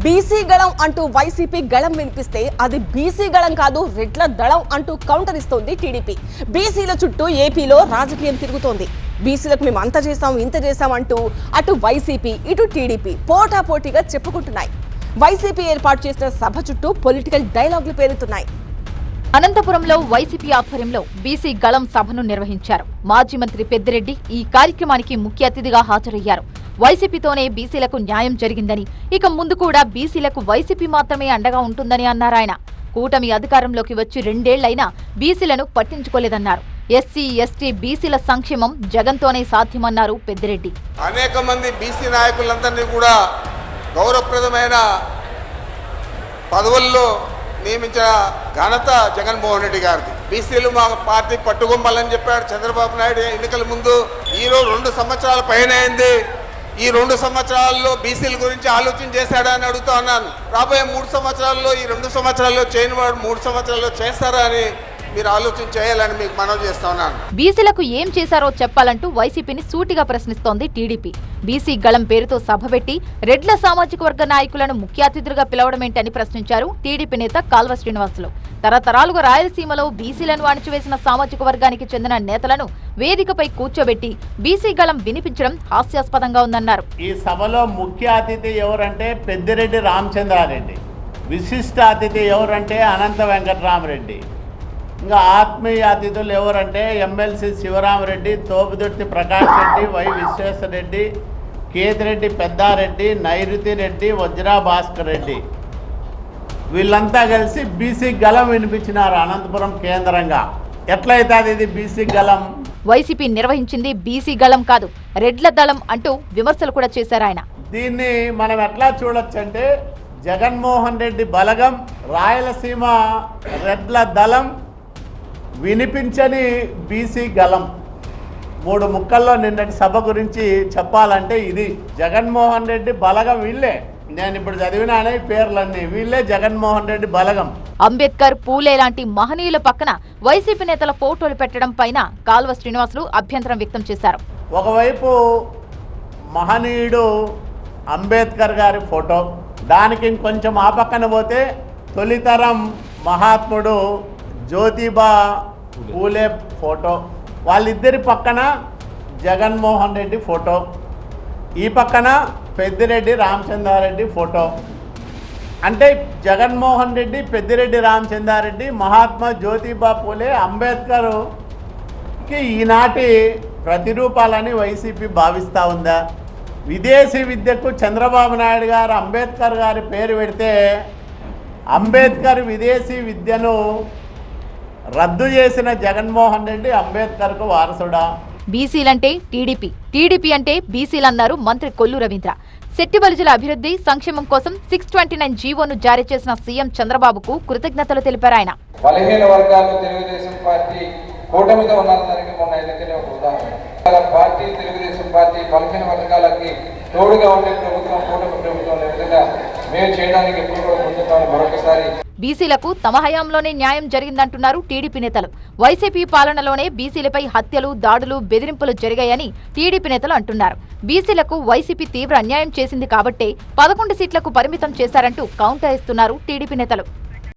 BC గళం అంటూ YCP గళం వినిపిస్తే అది బీసీ గళం కాదు రెడ్ల దళం అంటూ కౌంటర్ ఇస్తోంది టీడీపీ. బీసీల చుట్టూ ఏపీలో రాజకీయం తిరుగుతోంది. బీసీలకు మేము అంత చేస్తాం ఇంత చేస్తాం అంటూ అటు వైసీపీ ఇటు టీడీపీ పోటాపోటీగా చెప్పుకుంటున్నాయి. వైసీపీ ఏర్పాటు చేసిన సభ చుట్టూ పొలిటికల్ డైలాగులు పేరుతున్నాయి. అనంతపురంలో వైసీపీ ఆధ్వర్యంలో బీసీ గళం సభను నిర్వహించారు. మాజీ మంత్రి పెద్దిరెడ్డి ఈ కార్యక్రమానికి ముఖ్య అతిథిగా హాజరయ్యారు. వైసీపీతోనే బీసీలకు న్యాయం జరిగిందని, ఇక ముందు కూడా బీసీలకు వైసీపీ మాత్రమే అండగా ఉంటుందని అన్నారాయన. కూటమి అధికారంలోకి వచ్చి 2 ఏళ్లైనా బీసీలను పట్టించుకోలేదన్నారు. ఎస్సీ ఎస్టీ బీసీల సంక్షేమం జగన్తోనే సాధ్యమన్నారు పెద్దిరెడ్డి. అనేక మంది బీసీ నాయకులందరినీ కూడా గౌరవప్రదమైన పదవుల్లో నియమించిన ఘనత జగన్మోహన్ రెడ్డి గారిది. బీసీలు మా పార్టీ పట్టుకొమ్మాలని చెప్పాడు చంద్రబాబు నాయుడు ఎన్నికల ముందు. ఈరోజు 2 సంవత్సరాల పైన అయింది. ఈ 2 సంవత్సరాల్లో బీసీల గురించి ఆలోచన చేశాడా అని అడుగుతా ఉన్నాను. రాబోయే 3 సంవత్సరాల్లో ఈ 2 సంవత్సరాల్లో చేయని వాడు 3 సంవత్సరాల్లో చేస్తారా అని మీరు ఆలోచన చేయాలని మీకు మనవి చేస్తా ఉన్నాను. బీసీలకు ఏం చేశారో చెప్పాలంటూ వైసీపీని సూటిగా ప్రశ్నిస్తోంది టీడీపీ. బీసీ గళం పేరుతో సభ పెట్టి రెడ్ల సామాజిక వర్గ నాయకులను ముఖ్య అతిథులుగా పిలవడమేంటని ప్రశ్నించారు టీడీపీ నేత కాల్వ శ్రీనివాసులు. తరతరాలుగా రాయలసీమలో బీసీలను అణచివేసిన సామాజిక వర్గానికి చెందిన నేతలను వేదికపై కూర్చోబెట్టి బీసీ గళం వినిపించడం హాస్యాస్పదంగా ఉందన్నారు. ఈ సభలో ముఖ్య అతిథి ఎవరంటే పెద్దిరెడ్డి రామచంద్రారెడ్డి, విశిష్ట అతిథి ఎవరంటే అనంత వెంకటరామరెడ్డి, ఇంకా ఆత్మీయ అతిథులు ఎవరంటే ఎమ్మెల్సీ శివరామరెడ్డి, తోపుదుర్తి ప్రకాష్ రెడ్డి, వై విశ్వేశ్వరరెడ్డి, కేతిరెడ్డి పెద్దారెడ్డి, నైరుతి రెడ్డి, వజ్రా భాస్కర్ రెడ్డి. వీళ్ళంతా కలిసి బీసీ గళం వినిపించినారు అనంతపురం కేంద్రంగా. ఎట్లయితే ఇది బీసీ గళం. వైసీపీ నిర్వహించింది బీసీ గళం కాదు రెడ్ల దళం అంటూ విమర్శలు కూడా చేశారు ఆయన. దీన్ని మనం ఎట్లా చూడొచ్చంటే జగన్మోహన్ రెడ్డి బలగం, రాయలసీమ రెడ్ల దళం, వినిపించని బీసీ గళం. 3 ముక్కల్లో నిన్నటి సభ గురించి చెప్పాలంటే ఇది జగన్మోహన్ రెడ్డి బలగం వీళ్ళే. నేను ఇప్పుడు చదివినానే పేర్లన్నీ వీళ్ళే జగన్మోహన్ రెడ్డి బలగం. అంబేద్కర్, పూలే లాంటి మహనీయుల పక్కన వైసీపీ నేతల ఫోటోలు పెట్టడం పైన కాల్వ శ్రీనివాసులు అభ్యంతరం వ్యక్తం చేశారు. ఒకవైపు మహనీయుడు అంబేద్కర్ గారి ఫోటో, దానికి ఇంకొంచెం ఆ పక్కన పోతే తొలితరం మహాత్ముడు జ్యోతిబా పూలే ఫోటో, వాళ్ళిద్దరి పక్కన జగన్మోహన్ రెడ్డి ఫోటో, ఈ పక్కన పెద్దిరెడ్డి రామచంద్రారెడ్డి ఫోటో. అంటే జగన్మోహన్ రెడ్డి, పెద్దిరెడ్డి రామచంద్రారెడ్డి, మహాత్మా జ్యోతిబా పూలే, అంబేద్కర్కి ఈనాటి ప్రతిరూపాలని వైసీపీ భావిస్తూ ఉందా? విదేశీ విద్యకు చంద్రబాబు నాయుడు గారు అంబేద్కర్ గారి పేరు పెడితే అంబేద్కర్ విదేశీ విద్యను రద్దు చేసిన జగన్మోహన్ రెడ్డి అంబేద్కర్కు వారసుడా? బీసీలంటే టీడీపీ, టీడీపీ అంటే బీసీలన్నారు మంత్రి కొల్లు రవీంద్ర. శెట్టిబలిజల అభివృద్ధి సంక్షేమం కోసం 629 జీవోను జారీ చేసిన సీఎం చంద్రబాబుకు కృతజ్ఞతలు తెలిపారు ఆయన. బలహీన వర్గాలు తెలుగుదేశం పార్టీ కూటమితో ఉన్నదానికి మొన్న ఎన్నికలే ఒక ఉదాహరణ. పార్టీ తెలుగుదేశం పార్టీ బలహీన వర్గాలకి తోడుగా ఉండే ప్రభుత్వం కూటమి ప్రభుత్వం విధంగా మేము చేయడానికి ఎప్పుడు కూడా ముందుతామని మరొకసారి. బీసీలకు తమ హయాంలోనే న్యాయం జరిగిందంటున్నారు టీడీపీ నేతలు. వైసీపీ పాలనలోనే బీసీలపై హత్యలు, దాడులు, బెదిరింపులు జరిగాయని టీడీపీ నేతలు అంటున్నారు. బీసీలకు వైసీపీ తీవ్ర అన్యాయం చేసింది కాబట్టే 11 సీట్లకు పరిమితం చేశారంటూ కౌంటర్ ఇస్తున్నారు టీడీపీ నేతలు.